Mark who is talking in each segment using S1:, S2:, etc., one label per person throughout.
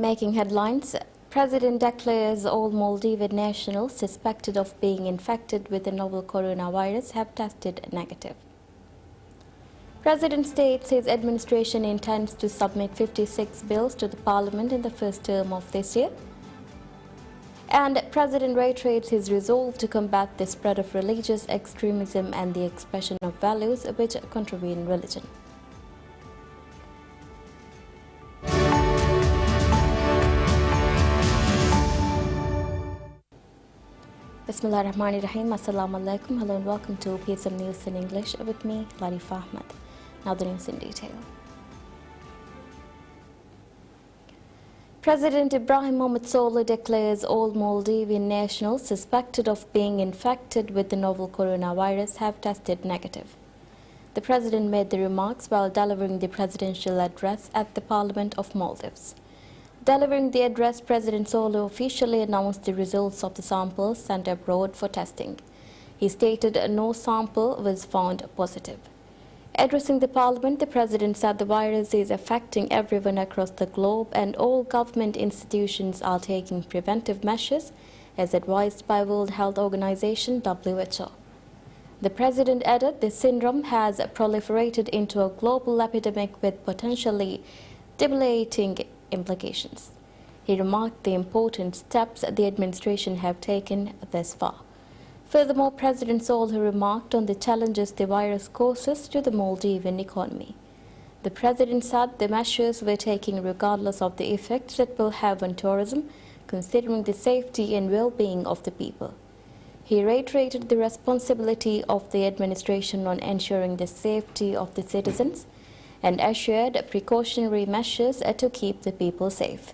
S1: Making headlines, President declares all Maldivian nationals suspected of being infected with the novel coronavirus have tested negative. President states his administration intends to submit 56 bills to the parliament in the first term of this year. And President reiterates his resolve to combat the spread of religious extremism and the expression of values which contravene religion. Bismillahirrahmanirrahim. Assalamu alaikum. Hello and welcome to PSM News in English with me, Larif Ahmed. Now the news in detail. President Ibrahim Mohamed Solih declares all Maldivian nationals suspected of being infected with the novel coronavirus have tested negative. The president made the remarks while delivering the presidential address at the Parliament of Maldives. Delivering the address, President Solih officially announced the results of the samples sent abroad for testing. He stated no sample was found positive. Addressing the parliament, the president said the virus is affecting everyone across the globe and all government institutions are taking preventive measures as advised by World Health Organization (WHO). The president added the syndrome has proliferated into a global epidemic with potentially debilitating implications. He remarked the important steps the administration have taken thus far. Furthermore, President Solih remarked on the challenges the virus causes to the Maldivian economy. The president said the measures were taken regardless of the effects it will have on tourism, considering the safety and well-being of the people. He reiterated the responsibility of the administration on ensuring the safety of the citizens and assured precautionary measures to keep the people safe.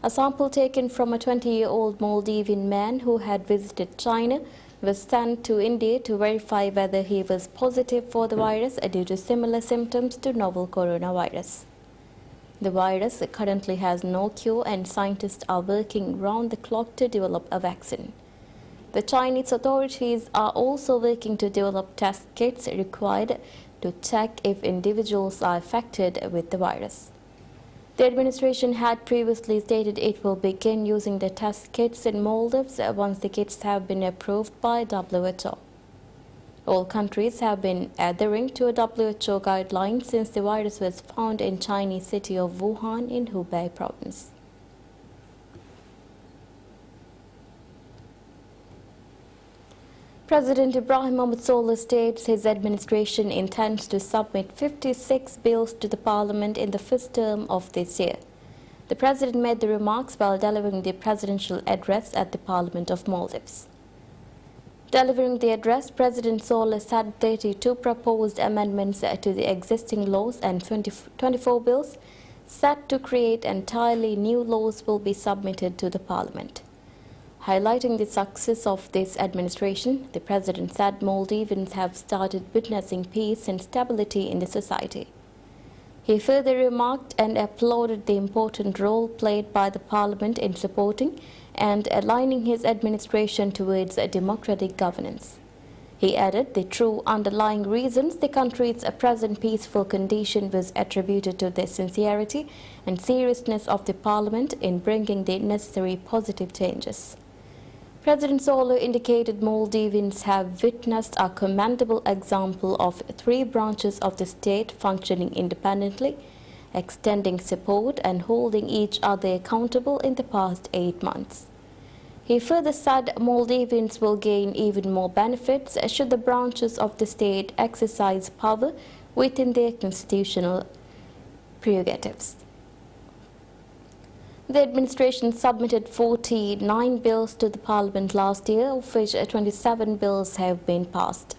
S1: A sample taken from a 20-year-old Maldivian man who had visited China was sent to India to verify whether he was positive for the virus due to similar symptoms to novel coronavirus. The virus currently has no cure and scientists are working round the clock to develop a vaccine. The Chinese authorities are also working to develop test kits required to check if individuals are affected with the virus. The administration had previously stated it will begin using the test kits in Maldives once the kits have been approved by WHO. All countries have been adhering to a WHO guideline since the virus was found in Chinese city of Wuhan in Hubei province. President Ibrahim Mohamed Solih states his administration intends to submit 56 bills to the parliament in the first term of this year. The president made the remarks while delivering the presidential address at the Parliament of Maldives. Delivering the address, President Solih said 32 proposed amendments to the existing laws and 24 bills set to create entirely new laws will be submitted to the parliament. Highlighting the success of this administration, the president said Maldivians have started witnessing peace and stability in the society. He further remarked and applauded the important role played by the parliament in supporting and aligning his administration towards a democratic governance. He added the true underlying reasons the country's present peaceful condition was attributed to the sincerity and seriousness of the parliament in bringing the necessary positive changes. President Solih indicated Maldivians have witnessed a commendable example of three branches of the state functioning independently, extending support and holding each other accountable in the past 8 months. He further said Maldivians will gain even more benefits should the branches of the state exercise power within their constitutional prerogatives. The administration submitted 49 bills to the parliament last year, of which 27 bills have been passed.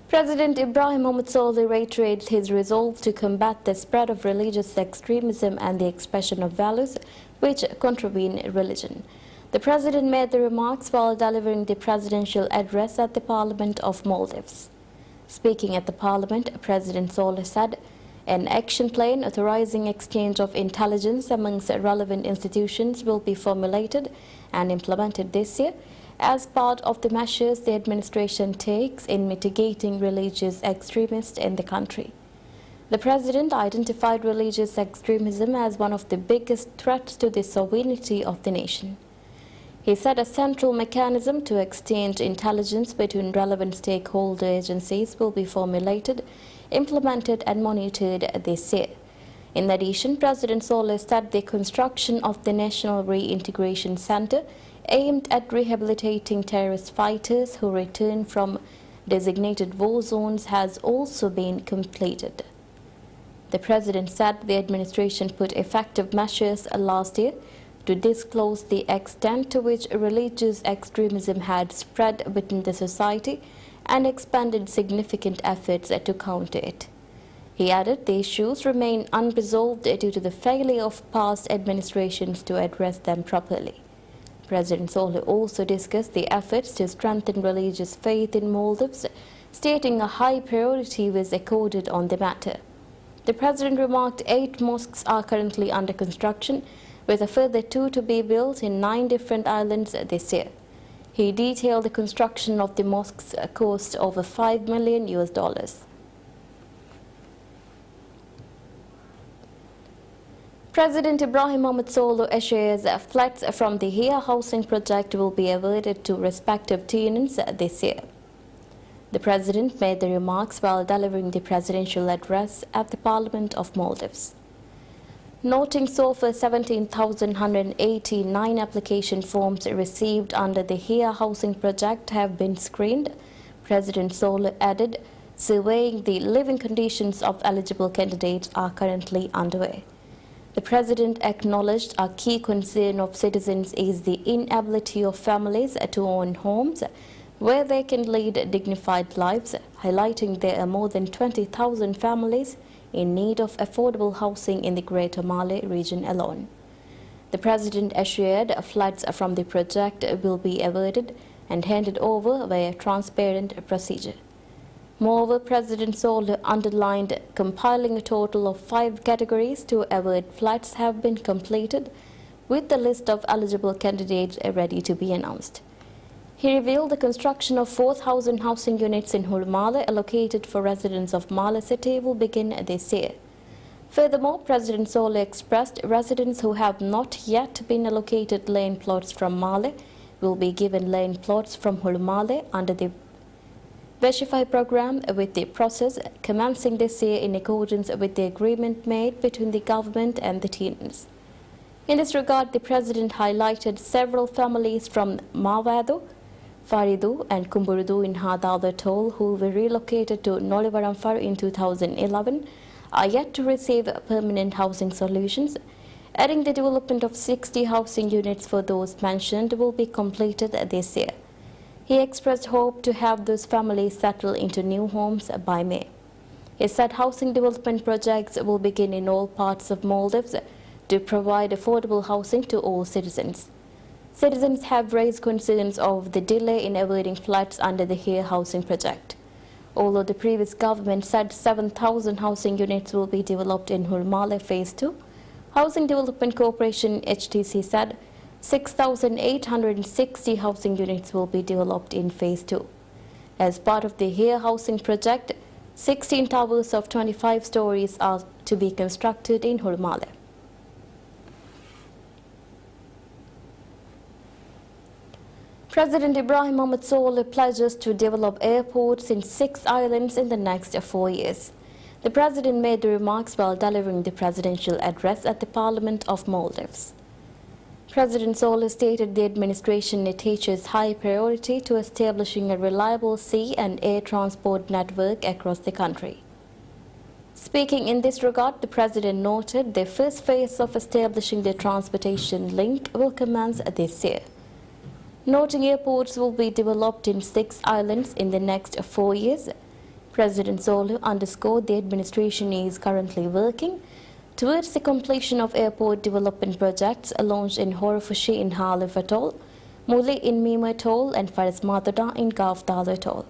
S1: President Ibrahim Mohamed Solih reiterates his resolve to combat the spread of religious extremism and the expression of values which contravene religion. The president made the remarks while delivering the presidential address at the Parliament of Maldives. Speaking at the parliament, President Solih said, an action plan authorizing exchange of intelligence amongst relevant institutions will be formulated and implemented this year as part of the measures the administration takes in mitigating religious extremists in the country. The president identified religious extremism as one of the biggest threats to the sovereignty of the nation. He said a central mechanism to exchange intelligence between relevant stakeholder agencies will be formulated, implemented and monitored this year. In addition, President Saleh said the construction of the National Reintegration Center aimed at rehabilitating terrorist fighters who return from designated war zones has also been completed. The president said the administration put effective measures last year to disclose the extent to which religious extremism had spread within the society and expended significant efforts to counter it. He added the issues remain unresolved due to the failure of past administrations to address them properly. President Saleh also discussed the efforts to strengthen religious faith in Maldives, stating a high priority was accorded on the matter. The president remarked 8 mosques are currently under construction, with a further 2 to be built in 9 different islands this year. He detailed the construction of the mosques cost over $5 million. President Ibrahim Mohamed Solo assures flats from the HIA housing project will be awarded to respective tenants this year. The president made the remarks while delivering the presidential address at the Parliament of Maldives. Noting so far 17,189 application forms received under the HIA housing project have been screened, President Solo added, surveying the living conditions of eligible candidates are currently underway. The president acknowledged a key concern of citizens is the inability of families to own homes where they can lead dignified lives, highlighting there are more than 20,000 families in need of affordable housing in the Greater Malé region alone. The president assured flats from the project will be awarded and handed over via transparent procedure. Moreover, President Saleh underlined compiling a total of 5 categories to award flats have been completed, with the list of eligible candidates ready to be announced. He revealed the construction of 4,000 housing units in Malé allocated for residents of Malé city will begin this year. Furthermore, President Saleh expressed residents who have not yet been allocated land plots from Malé will be given land plots from Malé under the Veshify program, with the process commencing this year in accordance with the agreement made between the government and the tenants. In this regard, the president highlighted several families from Mawado, Faridu and Kumburudu in Hadal Atoll who were relocated to Nolivaramfar in 2011 are yet to receive permanent housing solutions, adding the development of 60 housing units for those mentioned will be completed this year. He expressed hope to have those families settle into new homes by May. He said housing development projects will begin in all parts of Maldives to provide affordable housing to all citizens. Citizens have raised concerns of the delay in awarding flats under the HIA housing project. Although the previous government said 7,000 housing units will be developed in Malé Phase 2, Housing Development Corporation HTC said 6,860 housing units will be developed in Phase 2. As part of the HIA housing project, 16 towers of 25 stories are to be constructed in Malé. President Ibrahim Mohamed Saleh pledges to develop airports in 6 islands in the next 4 years. The president made the remarks while delivering the presidential address at the Parliament of Maldives. President Saleh stated the administration attaches high priority to establishing a reliable sea and air transport network across the country. Speaking in this regard, the president noted the first phase of establishing the transportation link will commence this year. Noting airports will be developed in 6 islands in the next 4 years, President Saleh underscored the administration is currently working towards the completion of airport development projects launched in Horafushi in Halif Atoll, Muli in Mima Atoll and Faris Matada in Gavdal Atoll.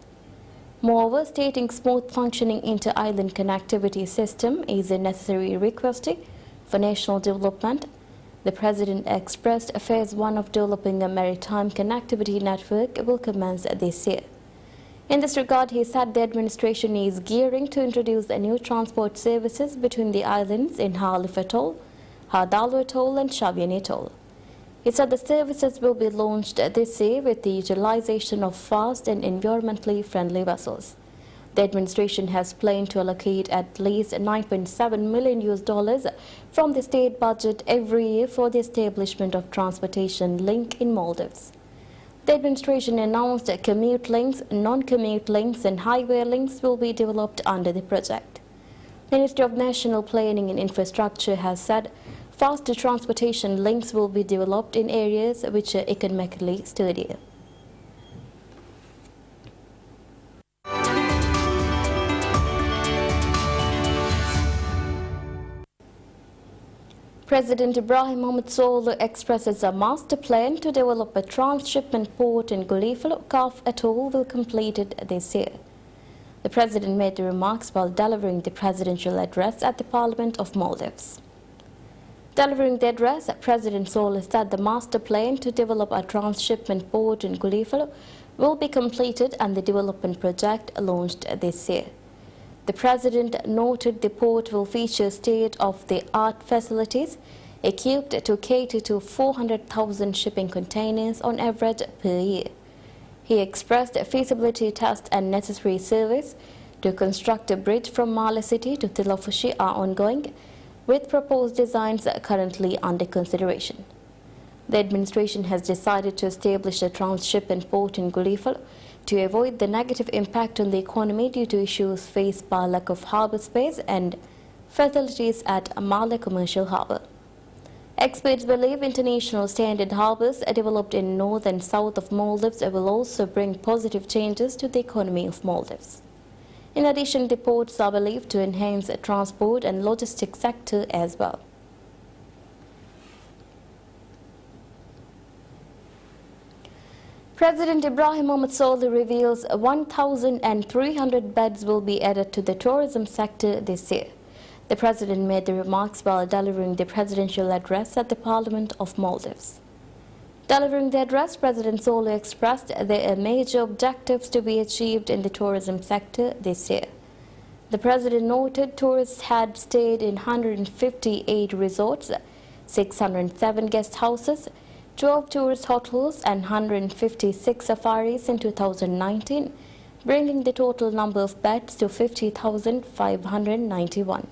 S1: Moreover, stating smooth functioning inter-island connectivity system is a necessary requisite for national development, the president expressed Phase 1 of developing a maritime connectivity network will commence this year. In this regard, he said the administration is gearing to introduce new transport services between the islands in Halif Atoll, Hadalu Atoll and Shavian Atoll. He said the services will be launched this year with the utilization of fast and environmentally friendly vessels. The administration has planned to allocate at least $9.7 million from the state budget every year for the establishment of transportation link in Maldives. The administration announced that commute links, non-commute links and highway links will be developed under the project. The Ministry of National Planning and Infrastructure has said faster transportation links will be developed in areas which are economically sturdier. President Ibrahim Mohamed Solih expresses a master plan to develop a transshipment port in Gulifal, Kaf Atoll will complete it this year. The president made the remarks while delivering the presidential address at the Parliament of Maldives. Delivering the address, President Solih said the master plan to develop a transshipment port in Gulifal will be completed and the development project launched this year. The president noted the port will feature state-of-the-art facilities equipped to cater to 400,000 shipping containers on average per year. He expressed a feasibility test and necessary surveys to construct a bridge from Mala City to Tilafushi are ongoing, with proposed designs currently under consideration. The administration has decided to establish a transshipment port in Gulifal to avoid the negative impact on the economy due to issues faced by lack of harbour space and facilities at Mala Commercial Harbour. Experts believe international standard harbours developed in north and south of Maldives will also bring positive changes to the economy of Maldives. In addition, the ports are believed to enhance the transport and logistics sector as well. President Ibrahim Mohamed Solih reveals 1,300 beds will be added to the tourism sector this year. The president made the remarks while delivering the presidential address at the Parliament of Maldives. Delivering the address, President Solih expressed there are major objectives to be achieved in the tourism sector this year. The president noted tourists had stayed in 158 resorts, 607 guest houses, 12 tourist hotels and 156 safaris in 2019, bringing the total number of beds to 50,591.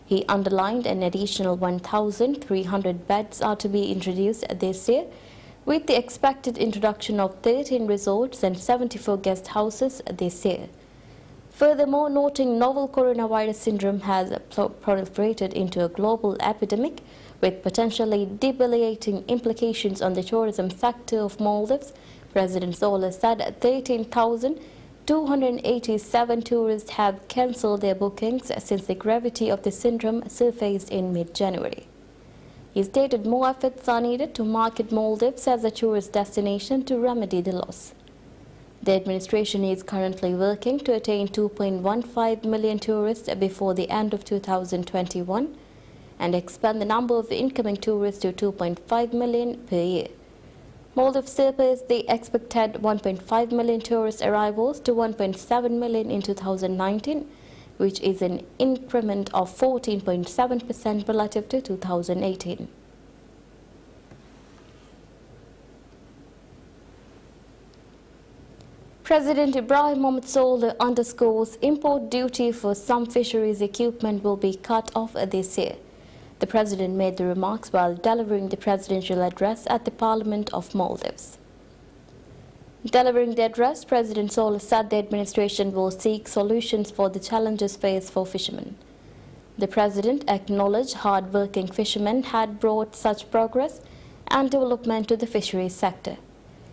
S1: He underlined an additional 1,300 beds are to be introduced this year, with the expected introduction of 13 resorts and 74 guest houses this year. Furthermore, noting novel coronavirus syndrome has proliferated into a global epidemic with potentially debilitating implications on the tourism sector of Maldives, President Solih said 13,287 tourists have cancelled their bookings since the gravity of the syndrome surfaced in mid-January. He stated more efforts are needed to market Maldives as a tourist destination to remedy the loss. The administration is currently working to attain 2.15 million tourists before the end of 2021 and expand the number of incoming tourists to 2.5 million per year. Maldives surpassed the expected 1.5 million tourist arrivals to 1.7 million in 2019, which is an increment of 14.7% relative to 2018. President Ibrahim Mohamed Solih underscores import duty for some fisheries equipment will be cut off this year. The president made the remarks while delivering the presidential address at the Parliament of Maldives. Delivering the address, President Solih said the administration will seek solutions for the challenges faced for fishermen. The president acknowledged hard-working fishermen had brought such progress and development to the fisheries sector.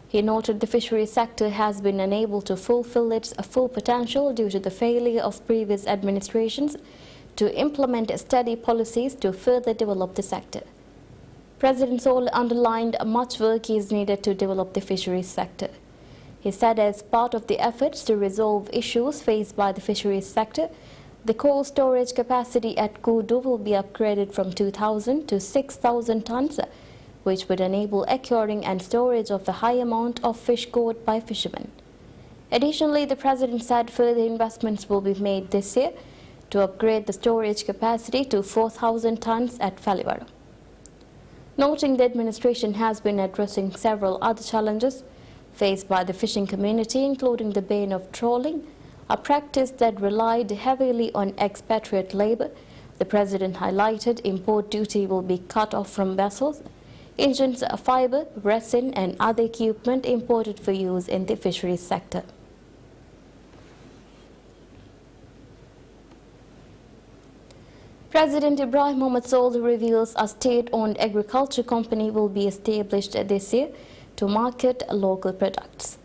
S1: He noted the fisheries sector has been unable to fulfill its full potential due to the failure of previous administrations to implement steady policies to further develop the sector. President Solih underlined much work is needed to develop the fisheries sector. He said as part of the efforts to resolve issues faced by the fisheries sector, the cold storage capacity at Kudu will be upgraded from 2,000 to 6,000 tons, which would enable acquiring and storage of a high amount of fish caught by fishermen. Additionally, the President said further investments will be made this year to upgrade the storage capacity to 4,000 tons at Falivara. Noting the administration has been addressing several other challenges faced by the fishing community, including the ban of trawling, a practice that relied heavily on expatriate labor, the President highlighted import duty will be cut off from vessels, engines, fiber, resin and other equipment imported for use in the fisheries sector. President Ibrahim Mohamed Soul reveals a state-owned agriculture company will be established this year to market local products.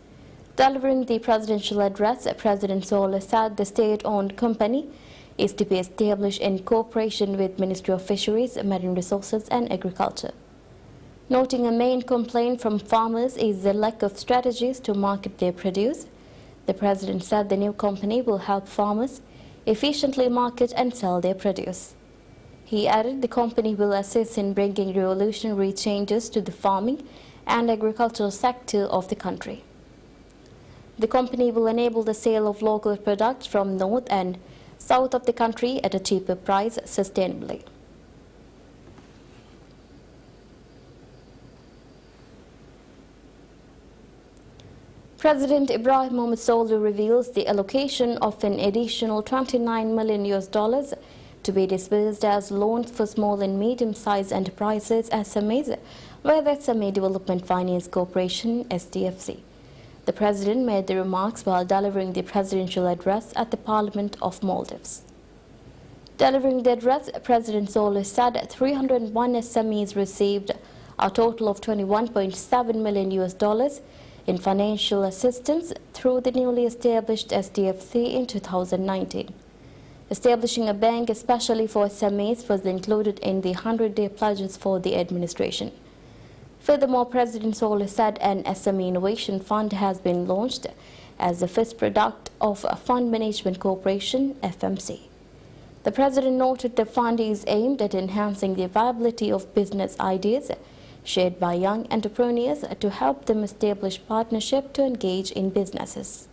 S1: Delivering the presidential address, President Soul said the state-owned company is to be established in cooperation with Ministry of Fisheries, Marine Resources and Agriculture. Noting a main complaint from farmers is the lack of strategies to market their produce, the President said the new company will help farmers efficiently market and sell their produce. He added the company will assist in bringing revolutionary changes to the farming and agricultural sector of the country. The company will enable the sale of local products from north and south of the country at a cheaper price sustainably. President Ibrahim Mohamed Soul reveals the allocation of an additional $29 million to be disbursed as loans for small and medium-sized enterprises (SMEs) by the SME Development Finance Corporation (SDFC). The President made the remarks while delivering the presidential address at the Parliament of Maldives. Delivering the address, President Soul said 301 SMEs received a total of $21.7 million in financial assistance through the newly established SDFC in 2019. Establishing a bank especially for SMEs was included in the 100-day pledges for the administration. Furthermore, President Soul said an SME Innovation Fund has been launched as the first product of a Fund Management Corporation (FMC). The President noted the fund is aimed at enhancing the viability of business ideas shared by young entrepreneurs to help them establish partnership to engage in businesses.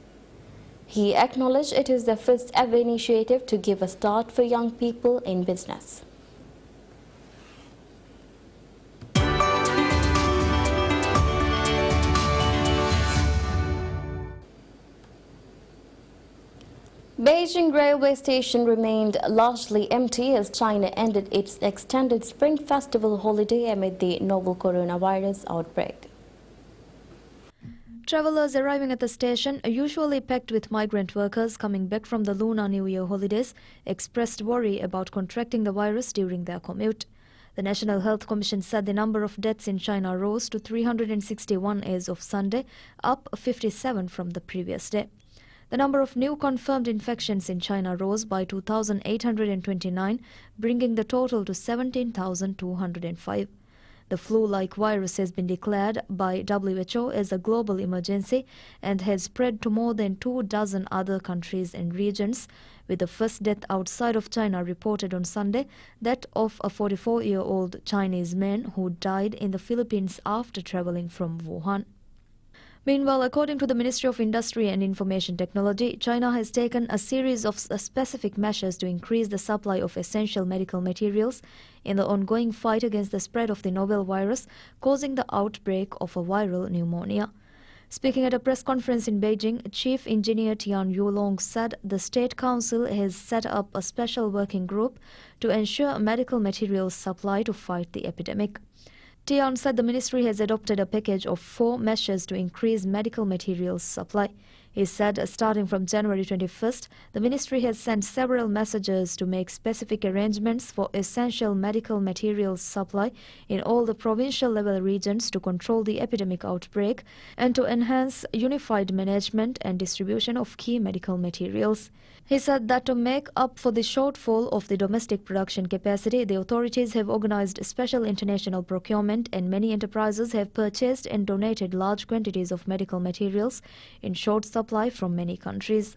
S1: He acknowledged it is the first ever initiative to give a start for young people in business. Beijing railway station remained largely empty as China ended its extended Spring Festival holiday amid the novel coronavirus outbreak.
S2: Travelers arriving at the station, usually packed with migrant workers coming back from the Lunar New Year holidays, expressed worry about contracting the virus during their commute. The National Health Commission said the number of deaths in China rose to 361 as of Sunday, up 57 from the previous day. The number of new confirmed infections in China rose by 2,829, bringing the total to 17,205. The flu-like virus has been declared by WHO as a global emergency and has spread to more than 24 other countries and regions, with the first death outside of China reported on Sunday, that of a 44-year-old Chinese man who died in the Philippines after traveling from Wuhan. Meanwhile, according to the Ministry of Industry and Information Technology, China has taken a series of specific measures to increase the supply of essential medical materials in the ongoing fight against the spread of the novel virus, causing the outbreak of a viral pneumonia. Speaking at a press conference in Beijing, Chief Engineer Tian Yulong said the State Council has set up a special working group to ensure medical materials supply to fight the epidemic. Tian said the ministry has adopted a package of 4 measures to increase medical materials supply. He said starting from January 21st, the ministry has sent several messages to make specific arrangements for essential medical materials supply in all the provincial level regions to control the epidemic outbreak and to enhance unified management and distribution of key medical materials. He said that to make up for the shortfall of the domestic production capacity, the authorities have organized special international procurement and many enterprises have purchased and donated large quantities of medical materials in short supply from many countries.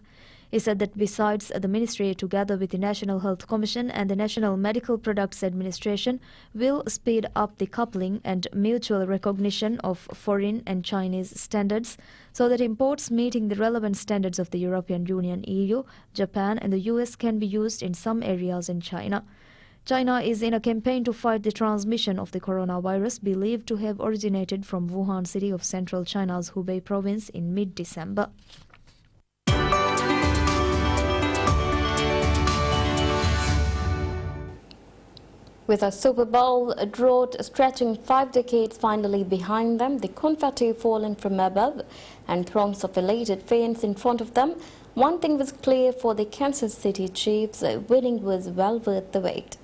S2: He said that besides, the ministry, together with the National Health Commission and the National Medical Products Administration, will speed up the coupling and mutual recognition of foreign and Chinese standards so that imports meeting the relevant standards of the European Union, EU, Japan and the US can be used in some areas in China. China is in a campaign to fight the transmission of the coronavirus believed to have originated from Wuhan city of central China's Hubei province in mid-December.
S1: With a Super Bowl drought stretching 5 decades finally behind them, the confetti falling from above, and throngs of elated fans in front of them, one thing was clear for the Kansas City Chiefs: winning was well worth the wait.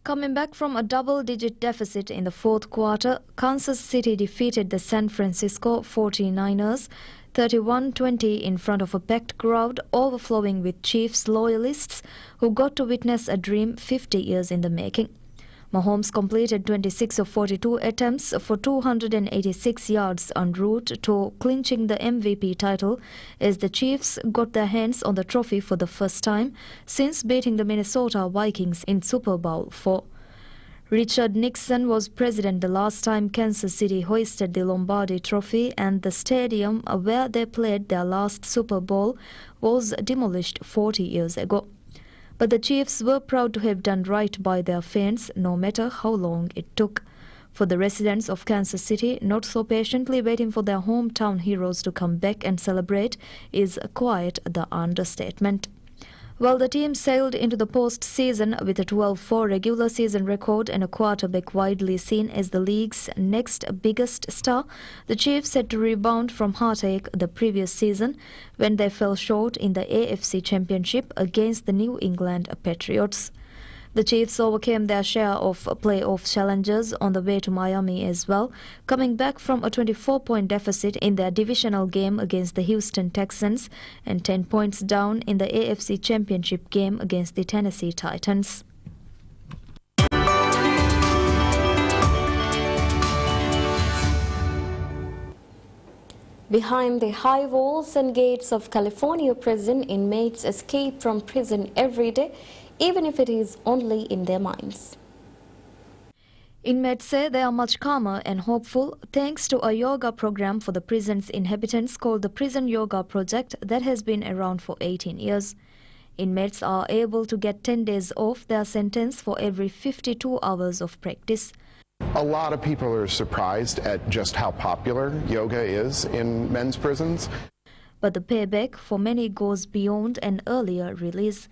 S2: Coming back from a double-digit deficit in the fourth quarter, Kansas City defeated the San Francisco 49ers 31-20 in front of a packed crowd overflowing with Chiefs loyalists who got to witness a dream 50 years in the making. Mahomes completed 26 of 42 attempts for 286 yards en route to clinching the MVP title as the Chiefs got their hands on the trophy for the first time since beating the Minnesota Vikings in Super Bowl IV. Richard Nixon was president the last time Kansas City hoisted the Lombardi Trophy, and the stadium where they played their last Super Bowl was demolished 40 years ago. But the Chiefs were proud to have done right by their fans, no matter how long it took. For the residents of Kansas City, not so patiently waiting for their hometown heroes to come back and celebrate is quite the understatement. While the team sailed into the postseason with a 12-4 regular season record and a quarterback widely seen as the league's next biggest star, the Chiefs had to rebound from heartache the previous season when they fell short in the AFC Championship against the New England Patriots. The Chiefs overcame their share of playoff challenges on the way to Miami as well, coming back from a 24-point deficit in their divisional game against the Houston Texans and 10 points down in the AFC Championship game against the Tennessee Titans.
S1: Behind the high walls and gates of California prison, inmates escape from prison every day, even if it is only in their minds.
S2: Inmates say they are much calmer and hopeful thanks to a yoga program for the prison's inhabitants called the Prison Yoga Project that has been around for 18 years. Inmates are able to get 10 days off their sentence for every 52 hours of practice.
S3: A lot of people are surprised at just how popular yoga is in men's prisons.
S2: But the payback for many goes beyond an earlier release.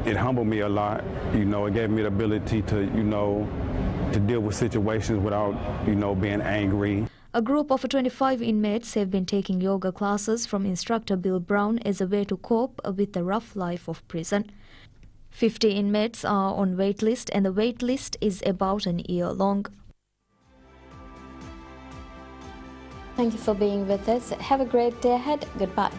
S4: It humbled me a lot. It gave me the ability to, to deal with situations without, being angry.
S2: A group of 25 inmates have been taking yoga classes from instructor Bill Brown as a way to cope with the rough life of prison. 50 inmates are on wait list, and the wait list is about an year long.
S1: Thank you for being with us. Have a great day ahead. Goodbye.